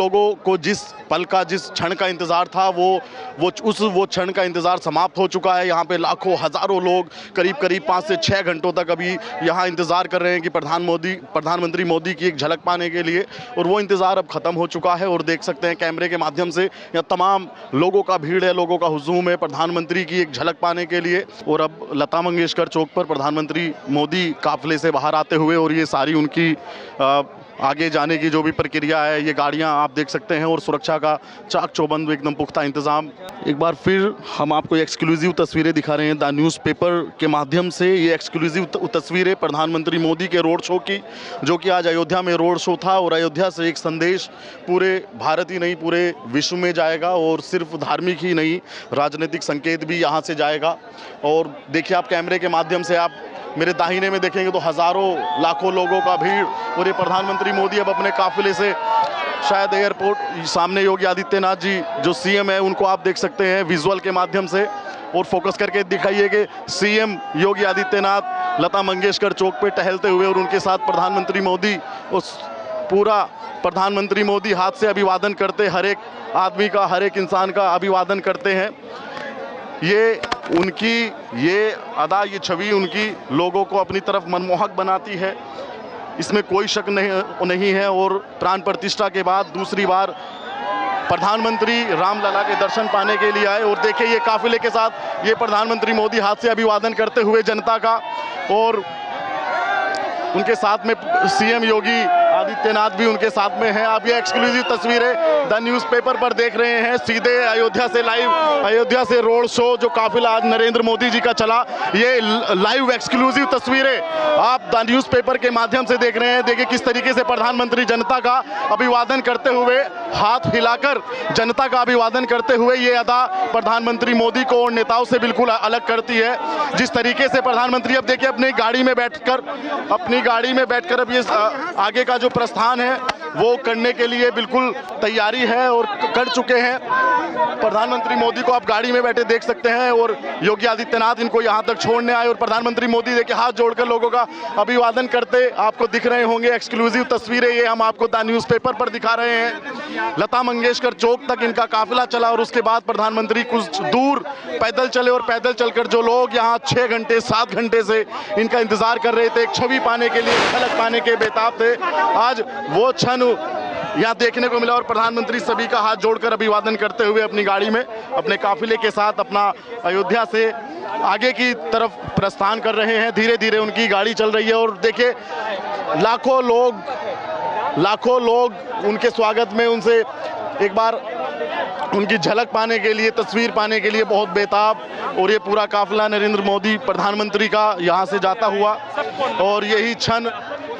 लोगों को जिस पल का, जिस क्षण का इंतज़ार था वो क्षण का इंतज़ार समाप्त हो चुका है। यहाँ पे लाखों हज़ारों लोग करीब 5 से 6 घंटों तक अभी यहाँ इंतज़ार कर रहे हैं कि प्रधानमंत्री मोदी की एक झलक पाने के लिए, और वो इंतज़ार अब ख़त्म हो चुका है। और देख सकते हैं कैमरे के माध्यम से यहाँ तमाम लोगों का भीड़ है, लोगों का हुजूम है प्रधानमंत्री की एक झलक पाने के लिए। और अब लता मंगेशकर चौक पर प्रधानमंत्री मोदी काफ़िले से बाहर आते हुए, और ये सारी उनकी आगे जाने की जो भी प्रक्रिया है, ये गाड़ियां आप देख सकते हैं, और सुरक्षा का चाक चौबंद एकदम पुख्ता इंतज़ाम। एक बार फिर हम आपको एक्सक्लूसिव तस्वीरें दिखा रहे हैं द न्यूज़पेपर के माध्यम से। ये एक्सक्लूसिव तस्वीरें प्रधानमंत्री मोदी के रोड शो की, जो कि आज अयोध्या में रोड शो था। और अयोध्या से एक संदेश पूरे भारत ही नहीं पूरे विश्व में जाएगा, और सिर्फ धार्मिक ही नहीं, राजनीतिक संकेत भी यहाँ से जाएगा। और देखिए आप कैमरे के माध्यम से आप मेरे दाहिने में देखेंगे तो हज़ारों लाखों लोगों का भीड़, और ये प्रधानमंत्री मोदी अब अपने काफिले से शायद एयरपोर्ट, सामने योगी आदित्यनाथ जी जो सीएम है उनको आप देख सकते हैं विजुअल के माध्यम से, और फोकस करके दिखाइए कि सीएम योगी आदित्यनाथ लता मंगेशकर चौक पे टहलते हुए, और उनके साथ प्रधानमंत्री मोदी, उस पूरा प्रधानमंत्री मोदी हाथ से अभिवादन करते, हर एक आदमी का, हर एक इंसान का अभिवादन करते हैं। ये उनकी ये अदा, ये छवि उनकी लोगों को अपनी तरफ मनमोहक बनाती है, इसमें कोई शक नहीं है। और प्राण प्रतिष्ठा के बाद दूसरी बार प्रधानमंत्री रामलला के दर्शन पाने के लिए आए, और देखिए ये काफिले के साथ ये प्रधानमंत्री मोदी हाथ से अभिवादन करते हुए जनता का, और उनके साथ में सीएम योगी आदित्यनाथ भी उनके साथ में हैं। आप ये एक्सक्लूसिव तस्वीरें द न्यूज़पेपर पर देख रहे हैं, सीधे अयोध्या से लाइव, अयोध्या से रोड शो जो काफिला आज नरेंद्र मोदी जी का चला, ये लाइव एक्सक्लूसिव तस्वीरें आप द न्यूज़पेपर के माध्यम से देख रहे हैं। देखिए किस तरीके से प्रधानमंत्री जनता का अभिवादन करते हुए, हाथ हिलाकर जनता का अभिवादन करते हुए, ये अदा प्रधानमंत्री मोदी को और नेताओं से बिल्कुल अलग करती है। जिस तरीके से प्रधानमंत्री अब देखिए अपनी गाड़ी में बैठकर अब ये आगे का जो प्रस्थान है वो करने के लिए बिल्कुल तैयारी है, और कर चुके हैं। प्रधानमंत्री मोदी को आप गाड़ी में बैठे देख सकते हैं, और योगी आदित्यनाथ इनको यहाँ तक छोड़ने आए, और प्रधानमंत्री मोदी देखिए हाथ जोड़कर लोगों का अभिवादन करते आपको दिख रहे होंगे। एक्सक्लूसिव तस्वीरें ये हम आपको द न्यूज़पेपर पर दिखा रहे हैं। लता मंगेशकर चौक तक इनका काफिला चला, और उसके बाद प्रधानमंत्री कुछ दूर पैदल चले, और पैदल चलकर जो लोग यहाँ 6 घंटे 7 घंटे से इनका इंतजार कर रहे थे, एक छवि पाने के लिए, झलक पाने के बेताब थे, आज वो क्षण यहाँ देखने को मिला। और प्रधानमंत्री सभी का हाथ जोड़कर अभिवादन करते हुए अपनी गाड़ी में अपने काफिले के साथ अपना अयोध्या से आगे की तरफ प्रस्थान कर रहे हैं। धीरे धीरे उनकी गाड़ी चल रही है, और देखिए लाखों लोग उनके स्वागत में, उनसे एक बार उनकी झलक पाने के लिए, तस्वीर पाने के लिए बहुत बेताब। और ये पूरा काफिला नरेंद्र मोदी प्रधानमंत्री का यहाँ से जाता हुआ, और यही क्षण,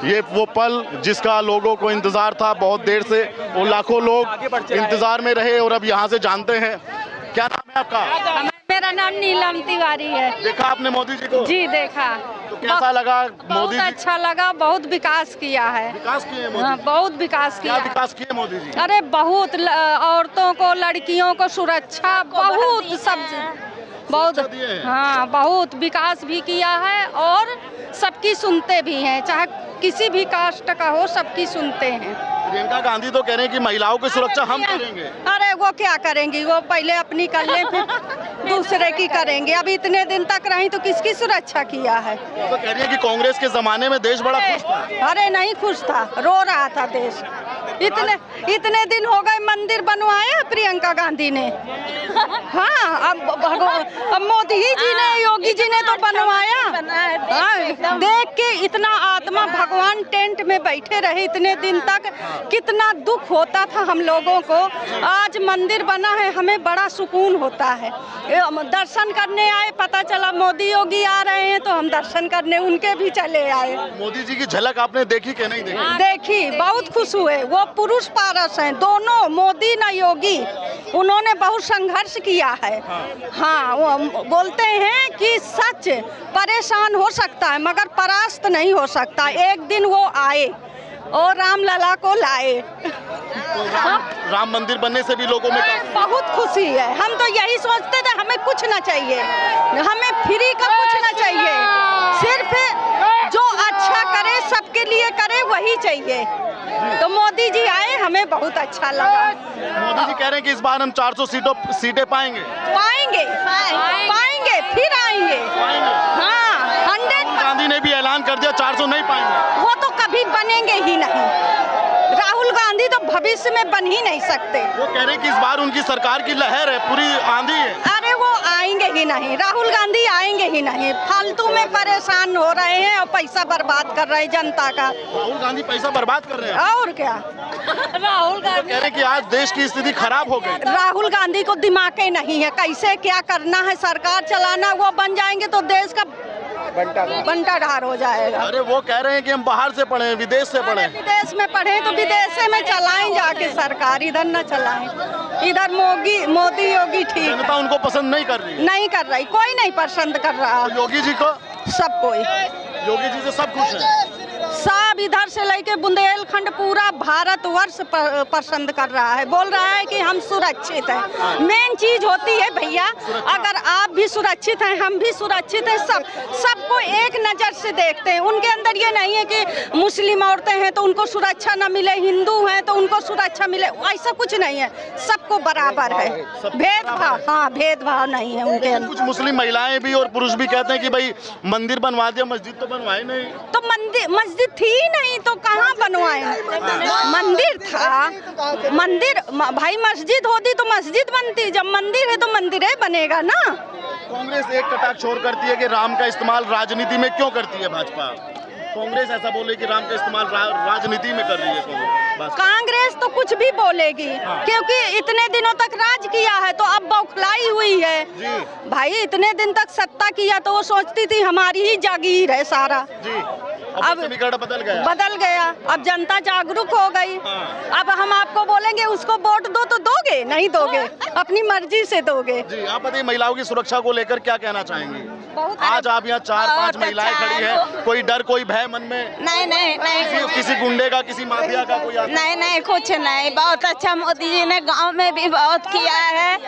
ये वो पल जिसका लोगों को इंतजार था बहुत देर से, और लाखों लोग इंतजार में रहे, और अब यहाँ से जानते हैं। क्या नाम है आपका? मेरा नाम नीलम तिवारी है। देखा आपने मोदी जी को? जी देखा। तो कैसा लगा मोदी जी? बहुत अच्छा लगा, बहुत विकास किया है। विकास किए मोदी? हाँ, बहुत विकास किया। क्या विकास किए मोदी जी? अरे बहुत, औरतों को, लड़कियों को सुरक्षा, बहुत सब, बहुत, हाँ बहुत विकास भी किया है, और सबकी सुनते भी हैं, चाहे किसी भी कास्ट का हो, सबकी सुनते हैं। प्रियंका गांधी तो कह रहे हैं कि महिलाओं की सुरक्षा हम करेंगे। अरे वो क्या करेंगी, वो पहले अपनी कर लें, फिर दूसरे की करेंगे। अब इतने दिन तक रही तो किसकी सुरक्षा किया है? तो कह रही है कि कांग्रेस के जमाने में देश बड़ा खुश था। अरे नहीं खुश था, रो रहा था देश। इतने दिन हो गए, मंदिर बनवाया प्रियंका गांधी ने। हाँ, अब मोदी जी ने, योगी जी ने तो बनवाया। हाँ, देख के इतना आत्मा, भगवान टेंट में बैठे रहे इतने दिन तक, कितना दुख होता था हम लोगों को। आज मंदिर बना है, हमें बड़ा सुकून होता है। दर्शन करने आए, पता चला मोदी योगी आ रहे हैं, तो हम दर्शन करने उनके भी चले आए। मोदी जी की झलक आपने देखी कि नहीं देखी? देखी, बहुत खुश हुए। वो पुरुष पारस हैं दोनों, मोदी न योगी। उन्होंने बहुत संघर्ष किया है। हाँ, वो बोलते हैं कि सच परेशान हो सकता है मगर परास्त नहीं हो सकता। एक दिन वो आए और रामलला को लाए। तो राम मंदिर बनने से भी लोगों में बहुत खुशी है। हम तो यही सोचते थे, हमें कुछ ना चाहिए, हमें फ्री का कुछ ना चाहिए, सिर्फ जो अच्छा करे सबके लिए करे वही चाहिए। तो मोदी जी आए, हमें बहुत अच्छा लगा। मोदी जी कह रहे हैं कि इस बार हम 400 सीटें पाएंगे। पाएंगे, पाएंगे, फिर आएंगे। हाँ, 100। राहुल गांधी ने भी ऐलान कर दिया 400 नहीं पाएंगे। वो तो कभी बनेंगे ही नहीं। राहुल गांधी तो भविष्य में बन ही नहीं सकते। वो कह रहे हैं कि इस बार उनकी सरकार की लहर है, पूरी आंधी है। अरे वो आएंगे ही नहीं, राहुल गांधी आएंगे ही नहीं। फालतू में परेशान हो रहे हैं और पैसा बर्बाद कर रहे हैं जनता का। राहुल गांधी पैसा बर्बाद कर रहे हैं और क्या। राहुल गांधी कह रहे हैं कि आज देश की स्थिति खराब हो गई। राहुल गांधी को दिमाग ही नहीं है, कैसे क्या करना है, सरकार चलाना। वो बन जाएंगे तो देश का बंटाढार हो जाएगा। अरे वो कह रहे हैं कि हम बाहर से पढ़े, विदेश से पढ़े। विदेश में पढ़े तो विदेश में चलाएं जाके सरकार, इधर न चलाएं। इधर मोदी योगी ठीक। जनता उनको पसंद नहीं कर रही। नहीं कर रही, कोई नहीं पसंद कर रहा। योगी जी को सब कोई, योगी जी से सब खुश है। सब इधर से लेके बुंदेलखंड पूरा भारतवर्ष पसंद कर रहा है। बोल रहा है कि हम सुरक्षित हैं। मेन चीज होती है भैया, अगर आप भी सुरक्षित हैं, हम भी सुरक्षित हैं, सबको एक नज़र से देखते हैं। उनके अंदर ये नहीं है कि मुस्लिम औरतें हैं तो उनको सुरक्षा न मिले, हिंदू हैं तो उनको सुरक्षा मिले, ऐसा कुछ नहीं है। सबको बराबर है, भेदभाव, हाँ भेदभाव नहीं है उनके अंदर। कुछ मुस्लिम महिलाएं भी और पुरुष भी कहते हैं कि भाई मंदिर बनवा दिया, मस्जिद तो बनवाई नहीं। तो मस्जिद थी नहीं तो कहाँ बनवाए? मंदिर था, मंदिर भाई, मस्जिद होती तो मस्जिद बनती। जब मंदिर है तो मंदिर है बनेगा ना। कांग्रेस एक कटाक्ष और करती है कि राम का इस्तेमाल राजनीति में क्यों करती है भाजपा। कांग्रेस ऐसा बोले कि राम का इस्तेमाल राजनीति में कर रही है। कांग्रेस तो कुछ भी बोलेगी, क्योंकि इतने दिनों तक राज किया है तो अब बौखलाई हुई है भाई। इतने दिन तक सत्ता किया तो वो सोचती थी हमारी ही जागीर है सारा। अब समीकरण बदल गया। अब जनता जागरूक हो गई। अब हम आपको बोलेंगे उसको वोट दो तो दोगे? नहीं दोगे, अपनी मर्जी से दोगे। जी, आप बताइए महिलाओं की सुरक्षा को लेकर क्या कहना चाहेंगी? आज आप यहाँ 4-5 महिलाएं खड़ी हैं, कोई डर कोई भय मन में? नहीं, किसी गुंडे का, किसी माफिया का कोई नहीं, कुछ नहीं। बहुत अच्छा मोदी जी ने गांव में भी बहुत किया है।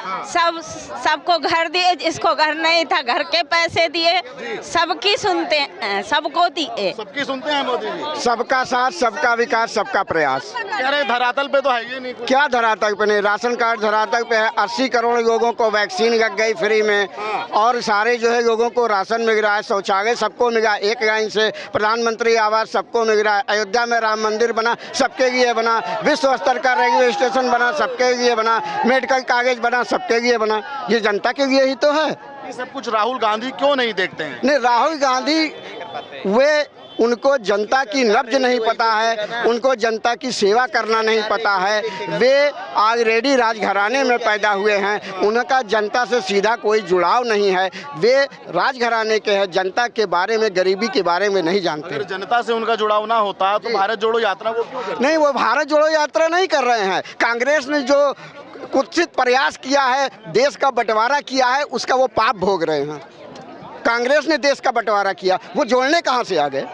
सबको घर दिए, जिसको घर नहीं था घर के पैसे दिए, सबकी सुनते हैं, सबको दिए। सबकी सुनते हैं मोदी जी। सबका साथ, सबका विकास, सबका प्रयास। अरे धरातल पे तो है ये नहीं। क्या धरातल पे नहीं? राशन कार्ड धरातल पे है। 80 करोड़ लोगों को वैक्सीन लग गई फ्री में, और सारे जो है लोगों को राशन मिल रहा है, शौचालय सबको मिल रहा है एक लाइन से, प्रधानमंत्री आवास सबको मिल रहा है, अयोध्या में राम मंदिर बना सबके लिए बना, विश्व स्तर का रेलवे स्टेशन बना सबके लिए बना, मेडिकल कागज बना सबके लिए बना। ये जनता के लिए ही तो है। ये सब कुछ राहुल गांधी क्यों नहीं देखते हैं? नहीं, राहुल गांधी वे उनको जनता की नब्ज नहीं पता है, उनको जनता की सेवा करना नहीं पता है। वे ऑलरेडी राजघराने में पैदा हुए हैं, उनका जनता से सीधा कोई जुड़ाव नहीं है। वे राजघराने के हैं, जनता के बारे में, गरीबी के बारे में नहीं जानते। अगर जनता से उनका जुड़ाव ना होता तो भारत जोड़ो यात्रा वो क्यों करते? नहीं, वो भारत जोड़ो यात्रा नहीं कर रहे हैं। कांग्रेस ने जो कुत्सित प्रयास किया है, देश का बंटवारा किया है, उसका वो पाप भोग रहे हैं। कांग्रेस ने देश का बंटवारा किया, वो जोड़ने कहाँ से आ गए?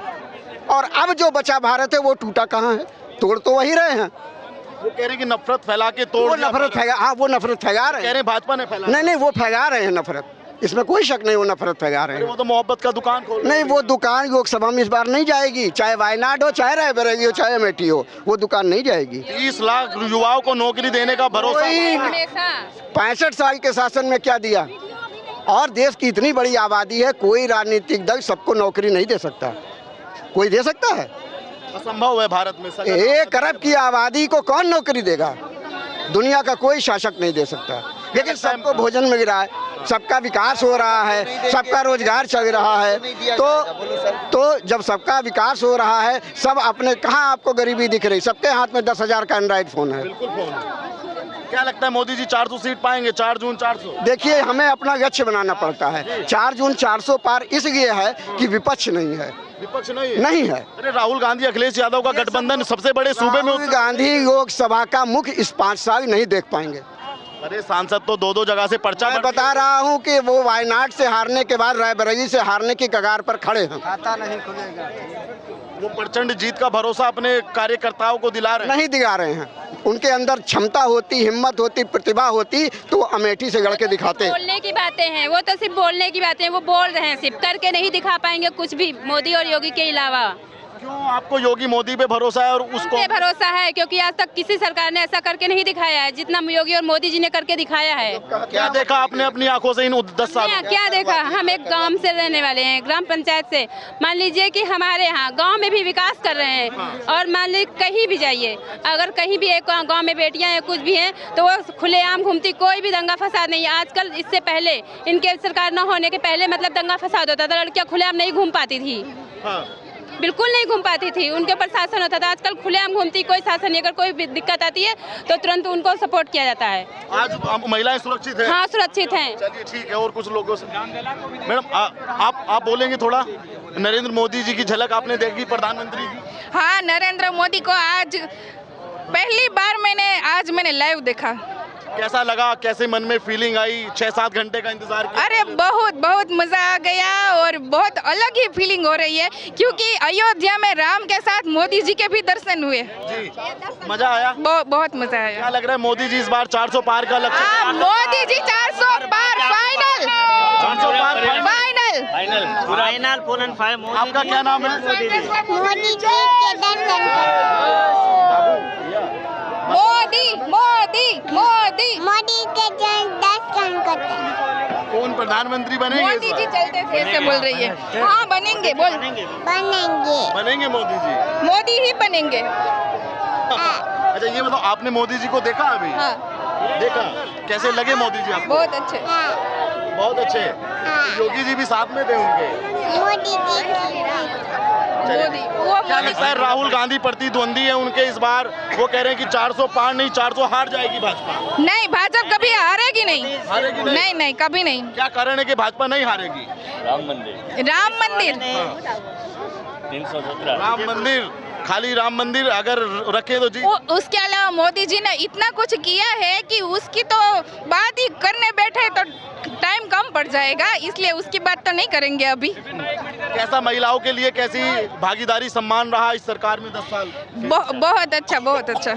और अब जो बचा भारत है वो टूटा कहाँ है? तोड़ तो वही रहे हैं। वो कह रहे हैं कि नफरत फैला के तोड़, वो नफरत फैला, हाँ वो नफरत फैला रहे हैं। कह रहे हैं भाजपा ने फैला। नहीं, वो फैला रहे हैं नफरत, इसमें कोई शक नहीं, वो नफरत फैला रहे हैं। वो तो मोहब्बत का दुकान खोल। नहीं, वो दुकान लोकसभा में इस बार नहीं जाएगी, चाहे वायनाड हो, चाहे रायबरेली हो, चाहे अमेठी हो, वो दुकान नहीं जाएगी। 30 लाख युवाओं को नौकरी देने का भरोसा। 65 साल के शासन में क्या दिया? और देश की इतनी बड़ी आबादी है, कोई राजनीतिक दल सबको नौकरी नहीं दे सकता। कोई दे सकता है? असंभव है भारत में। 1 अरब की आबादी को कौन नौकरी देगा? दुनिया का कोई शासक नहीं दे सकता। लेकिन सबको भोजन मिल रहा है, सबका विकास हो रहा है, सबका रोजगार चल रहा है। तो जब सबका विकास हो रहा है, सब अपने, कहाँ आपको गरीबी दिख रही? सबके हाथ में 10,000 का एंड्रॉइड फोन है। बिल्कुल फोन है। क्या लगता है मोदी जी 400 सीट पाएंगे? 4 जून 400? देखिए, हमें अपना लक्ष्य बनाना पड़ता है। 4 जून 400 पार इसलिए है कि विपक्ष नहीं है। विपक्ष नहीं है। अरे राहुल गांधी अखिलेश यादव का गठबंधन सबसे बड़े सूबे में। राहुल गांधी लोकसभा का मुख्य इस 5 साल नहीं देख पाएंगे। अरे सांसद तो 2-2 जगह से पर्चा। मैं बता रहा हूं कि वो वायनाड से हारने के बाद रायबरेली से हारने की कगार पर खड़े हैं। खाता नहीं खुलेगा। वो प्रचंड जीत का भरोसा अपने कार्यकर्ताओं को दिला रहे हैं। नहीं दिला रहे हैं। उनके अंदर क्षमता होती, हिम्मत होती, प्रतिभा होती तो वो अमेठी से गढ़ के दिखाते। बोलने की बातें हैं, वो तो सिर्फ बोलने की बातें हैं, वो बोल रहे हैं, सिर्फ करके नहीं दिखा पाएंगे कुछ भी मोदी और योगी के अलावा। क्यों आपको योगी मोदी पे भरोसा है और उसको पे भरोसा है क्योंकि आज तक किसी सरकार ने ऐसा करके नहीं दिखाया है जितना योगी और मोदी जी ने करके दिखाया है। क्या देखा आपने अपनी आंखों से इन 10 साल में? क्या देखा, हम एक गांव से रहने वाले हैं, ग्राम पंचायत से। मान लीजिए कि हमारे यहाँ गांव में भी विकास कर रहे हैं और मान लीजिए कहीं भी जाइए, अगर कहीं भी एक गांव में बेटियां या कुछ भी हैं तो वो खुलेआम घूमती, कोई भी दंगा फसाद नहीं। आजकल इससे पहले इनके सरकार न होने के पहले मतलब दंगा फसाद होता था, लड़कियां खुलेआम नहीं घूम पाती थी, बिल्कुल नहीं घूम पाती थी, उनके ऊपर शासन होता था। आजकल खुलेआम घूमती, कोई शासन नहीं, अगर कोई दिक्कत आती है तो तुरंत उनको सपोर्ट किया जाता है। आज महिलाएं सुरक्षित हैं? हाँ सुरक्षित हैं। चलिए ठीक है। और कुछ लोगों से मैडम आप बोलेंगे थोड़ा? नरेंद्र मोदी जी की झलक आपने देखी, प्रधानमंत्री की? हाँ, नरेंद्र मोदी को आज पहली बार मैंने लाइव देखा। कैसा लगा, कैसे मन में फीलिंग आई? 6-7 घंटे का इंतजार किया? अरे बहुत मजा आ गया और बहुत अलग ही फीलिंग हो रही है क्योंकि अयोध्या में राम के साथ मोदी जी के भी दर्शन हुए जी, मजा आया? बहुत मजा आया। क्या लग रहा है मोदी जी इस बार 400 पार का लक्ष्य? हाँ, मोदी जी 400 पार फाइनल। 400 पार फाइनल फुल एंड फाइनल। आपका क्या नाम है? मोदी जी के दर्शन मोदी के दर्शन करते हैं। कौन प्रधानमंत्री बनेंगे? मोदी जी चलते थे ऐसे बोल रही है। हाँ बनेंगे, बनेंगे मोदी जी। मोदी ही बनेंगे। अच्छा ये बताओ, आपने मोदी जी को देखा अभी? हाँ देखा। कैसे लगे मोदी जी आपको? बहुत अच्छे। बहुत अच्छे। योगी जी भी साथ में थे उनके? मोदी जी क्या लगता है राहुल गांधी प्रतिद्वंदी है उनके इस बार? वो कह रहे हैं कि 400 पार नहीं, 400 हार जाएगी भाजपा। नहीं, भाजपा कभी हारेगी नहीं। हारेगी नहीं? नहीं, कभी नहीं। क्या कारण है कि भाजपा नहीं हारेगी? राम मंदिर 317 राम मंदिर, खाली राम मंदिर अगर रखे तो जी। उसके अलावा मोदी जी ने इतना कुछ किया है कि उसकी तो बात ही करने बैठे तो टाइम कम पड़ जाएगा, इसलिए उसकी बात तो नहीं करेंगे अभी। कैसा महिलाओं के लिए कैसी भागीदारी सम्मान रहा इस सरकार में 10 साल? बहुत अच्छा, बहुत अच्छा।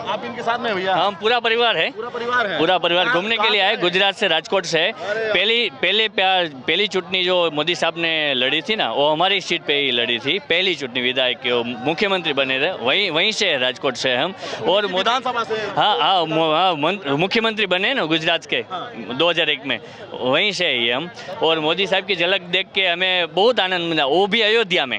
आप इनके साथ में भैया? हम पूरा परिवार है, पूरा परिवार घूमने के लिए आए। गुजरात से, राजकोट से। पहली चुटनी जो मोदी साहब ने लड़ी थी ना, वो हमारी सीट पे ही लड़ी थी। पहली चुटनी विधायक के मुख्यमंत्री बने थे, वहीं से राजकोट से हम। और विधानसभा से? हाँ, मुख्यमंत्री बने ना गुजरात के 2001 में, वहीं से ही हम। और मोदी साहब की झलक देख के हमें बहुत आनंद मिला, वो भी अयोध्या में।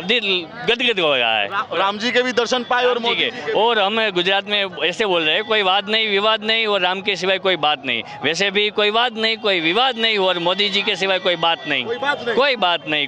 दिल गदगद हो गया है। राम जी के भी दर्शन पाए और मोदी के। और हम गुजरात में ऐसे बोल रहे हैं, कोई वाद नहीं, विवाद नहीं, और राम के सिवाय कोई बात नहीं। वैसे भी कोई वाद नहीं, कोई विवाद नहीं, और मोदी जी के सिवाय कोई बात नहीं, कोई बात नहीं।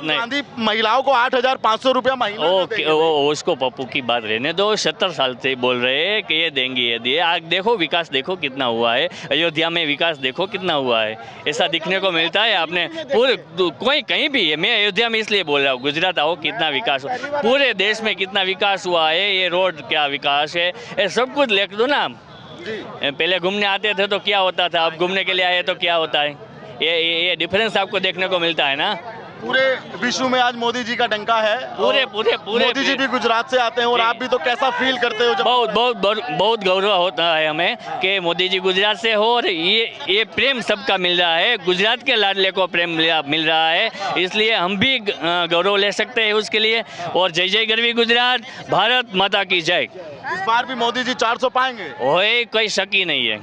गांधी महिलाओं को 8,500 रुपया महीना देते हैं। उसको पप्पू की बात रहने दो। 70 साल से बोल रहे हैं कि ये देंगे, ये दिए। आज देखो विकास देखो कितना हुआ है, अयोध्या में विकास देखो कितना हुआ है। ऐसा दिखने को मिलता है। आपने पूरे कोई कहीं भी है, मैं अयोध्या में इसलिए बोल रहा हूँ, गुजरात आओ कितना विकास हुआ, पूरे देश में कितना विकास हुआ है। ये रोड क्या विकास है, ये सब कुछ लिख दो ना। पहले घूमने आते थे तो क्या होता था, अब घूमने के लिए आए तो क्या होता है। ये डिफरेंस आपको देखने को मिलता है ना। पूरे विश्व में आज मोदी जी का डंका है। पूरे मोदी जी भी गुजरात से आते हैं और आप भी, तो कैसा फील करते हो? बहुत गौरव होता है हमें कि मोदी जी गुजरात से हो, और ये प्रेम सबका मिल रहा है। गुजरात के लाडले को प्रेम मिल रहा है, इसलिए हम भी गौरव ले सकते हैं उसके लिए। और जय जय गरवी गुजरात, भारत माता की जय। इस बार भी मोदी जी 400 पाएंगे? कोई शक ही नहीं है,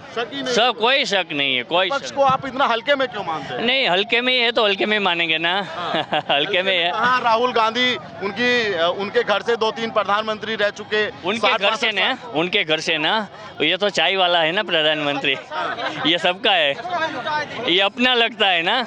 सब कोई शक नहीं है। कोई पक्ष को आप इतना हल्के में क्यों मानते हैं? नहीं, हल्के में है तो हल्के में मानेंगे ना। हल्के में है। हाँ, राहुल गांधी उनके घर से 2-3 प्रधानमंत्री रह चुके। उनके घर से ना ये तो चाय वाला है ना प्रधानमंत्री, ये सबका है, ये अपना लगता है ना।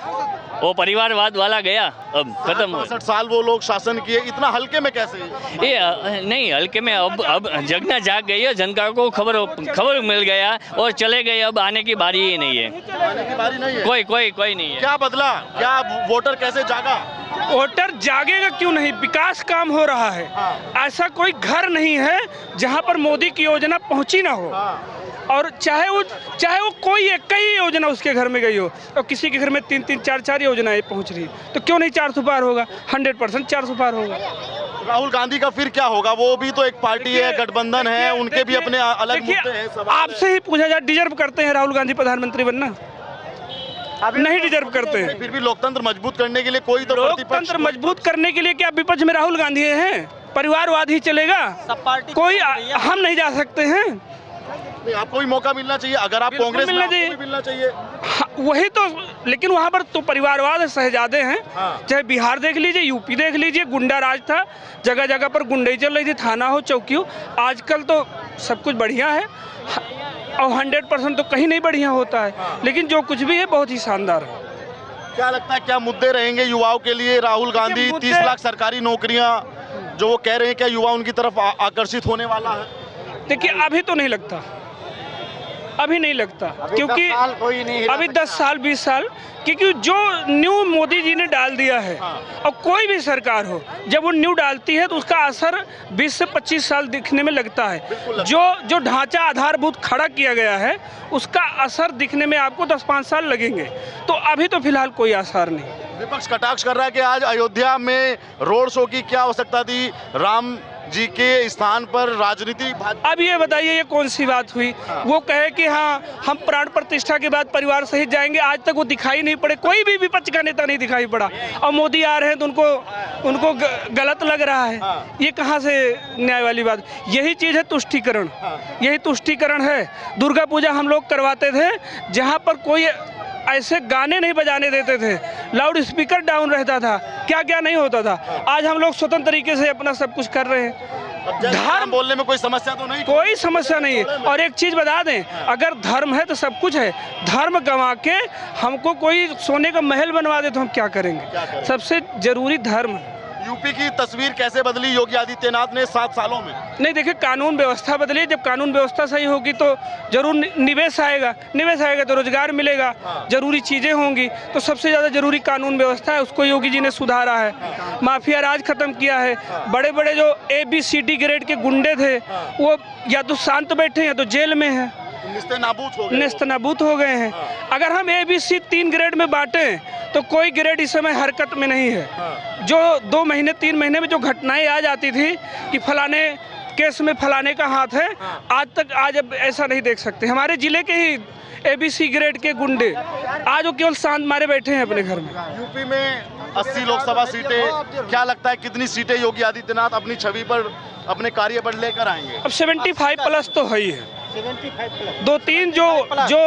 वो परिवारवाद वाला गया, अब खत्म। 65 साल वो लोग शासन किए, इतना हल्के में कैसे? ये नहीं हल्के में, अब जगना जाग गई है, जनता को खबर मिल गया और चले गए। अब आने की बारी ही नहीं है, आने की बारी नहीं है। कोई नहीं है। क्या बदला? क्या वोटर कैसे जागा? वोटर जागेगा क्यों नहीं, विकास काम हो रहा है। ऐसा कोई घर नहीं है जहां पर मोदी की योजना पहुंची ना हो। और चाहे वो कोई एक ही योजना उसके घर में गई हो, और किसी के घर में 3-3, 4-4 योजनाएं पहुंच रही, तो क्यों नहीं 400 पार होगा? 100% 400 पार होगा। राहुल गांधी का फिर क्या होगा? वो भी तो एक पार्टी है, गठबंधन है, उनके भी अपने अलग मुद्दे हैं, सवाल है। आपसे ही पूछा जाए, डिजर्व करते हैं राहुल गांधी प्रधानमंत्री बनना? नहीं डिजर्व करते हैं। फिर भी लोकतंत्र मजबूत करने के लिए कोई तो लोकतंत्र मजबूत करने के लिए क्या विपक्ष में राहुल गांधी हैं? परिवारवाद ही चलेगा, कोई हम नहीं जा सकते हैं। आपको भी मौका मिलना चाहिए, अगर आप कांग्रेस में, आपको भी मिलना चाहिए। हाँ, वही तो, लेकिन वहाँ पर तो परिवारवाद शहजादे हैं। हाँ। चाहे बिहार देख लीजिए, यूपी देख लीजिए, गुंडा राज था, जगह जगह पर गुंडई चल रही थी, थाना हो, चौकी हो। आजकल तो सब कुछ बढ़िया है, और 100% तो कहीं नहीं बढ़िया होता है। हाँ। लेकिन जो कुछ भी है बहुत ही शानदार है। क्या लगता है, क्या मुद्दे रहेंगे युवाओं के लिए? राहुल गांधी 30 लाख सरकारी नौकरियां जो वो कह रहे हैं, क्या युवा उनकी तरफ आकर्षित होने वाला है? देखिए, अभी तो नहीं लगता, अभी नहीं लगता, क्योंकि अभी 10 साल 20 साल, क्योंकि जो न्यू मोदी जी ने डाल दिया है, और कोई भी सरकार हो, जब वो न्यू डालती है तो उसका असर 20 से 25 साल दिखने में लगता है। जो ढांचा आधारभूत खड़ा किया गया है, उसका असर दिखने में आपको 10-5 साल लगेंगे। तो अभी तो फिलहाल कोई आसार नहीं। विपक्ष कटाक्ष कर रहा है कि आज अयोध्या में रोड शो की क्या आवश्यकता थी, राम जी के स्थान पर राजनीति। अब ये बताइए, ये कौन सी बात हुई? वो कहे कि हाँ, हम प्राण प्रतिष्ठा के बाद परिवार सहित जाएंगे, आज तक वो दिखाई नहीं पड़े, कोई भी विपक्ष का नेता नहीं दिखाई पड़ा, और मोदी आ रहे हैं तो उनको गलत लग रहा है। ये कहाँ से न्याय वाली बात? यही चीज़ है तुष्टीकरण, यही तुष्टीकरण है। दुर्गा पूजा हम लोग करवाते थे, जहाँ पर कोई ऐसे गाने नहीं बजाने देते थे, लाउड स्पीकर डाउन रहता था, क्या क्या नहीं होता था। आज हम लोग स्वतंत्र तरीके से अपना सब कुछ कर रहे हैं। धर्म बोलने में कोई समस्या तो नहीं? कोई समस्या नहीं है। और एक चीज बता दें, अगर धर्म है तो सब कुछ है। धर्म गंवा के हमको कोई सोने का महल बनवा दे तो हम क्या करेंगे? सबसे जरूरी धर्म है। यूपी की तस्वीर कैसे बदली योगी आदित्यनाथ ने 7 सालों में? नहीं, देखिए, कानून व्यवस्था बदली। जब कानून व्यवस्था सही होगी तो जरूर निवेश आएगा, निवेश आएगा तो रोजगार मिलेगा, जरूरी चीज़ें होंगी। तो सबसे ज़्यादा जरूरी कानून व्यवस्था है, उसको योगी जी ने सुधारा है। माफिया राज खत्म किया है। बड़े बड़े जो ABCD ग्रेड के गुंडे थे, वो या तो शांत बैठे हैं या तो जेल में हैं, नेस्तनाबूत हो गए हैं। अगर हम ABC 3 ग्रेड में बांटें तो कोई ग्रेड इस समय हरकत में नहीं है। जो 2 महीने 3 महीने में जो घटनाएं आ जाती थी कि फलाने केस में फलाने का हाथ है, आज अब ऐसा नहीं देख सकते। हमारे जिले के ही ABC ग्रेड के गुंडे आज वो केवल शांत मारे बैठे हैं अपने घर में। यूपी में 80 लोकसभा सीटें, क्या लगता है कितनी सीटें योगी आदित्यनाथ अपनी छवि पर, अपने कार्य पर लेकर आएंगे? अब 75+ तो है ही है। 2-3 जो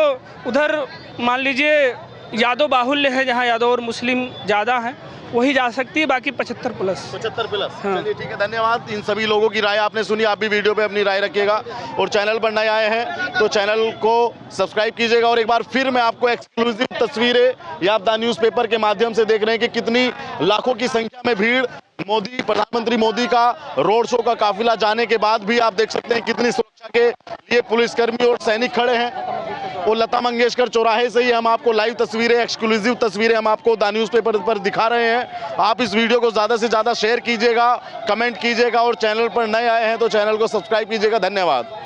उधर मान लीजिए यादव बाहुल्य है, जहाँ यादव और मुस्लिम ज़्यादा हैं, वही जा सकती है, बाकी 75+। 75+। हाँ। चलिए ठीक है, धन्यवाद। इन सभी लोगों की राय आपने सुनी। आप भी वीडियो पे अपनी राय रखिएगा, और चैनल पर नए आए हैं तो चैनल को सब्सक्राइब कीजिएगा। और एक बार फिर मैं आपको एक्सक्लूसिव तस्वीरें याद द न्यूज़पेपर के माध्यम से देख रहे हैं कि कितनी लाखों की संख्या में भीड़ मोदी, प्रधानमंत्री मोदी का रोड शो का काफिला जाने के बाद भी आप देख सकते हैं कितनी सुरक्षा के लिए पुलिसकर्मी और सैनिक खड़े हैं। और लता मंगेशकर चौराहे से ही हम आपको लाइव तस्वीरें, एक्सक्लूसिव तस्वीरें हम आपको द न्यूज़पेपर पर दिखा रहे हैं। आप इस वीडियो को ज़्यादा से ज़्यादा शेयर कीजिएगा, कमेंट कीजिएगा, और चैनल पर नए आए हैं तो चैनल को सब्सक्राइब कीजिएगा। धन्यवाद।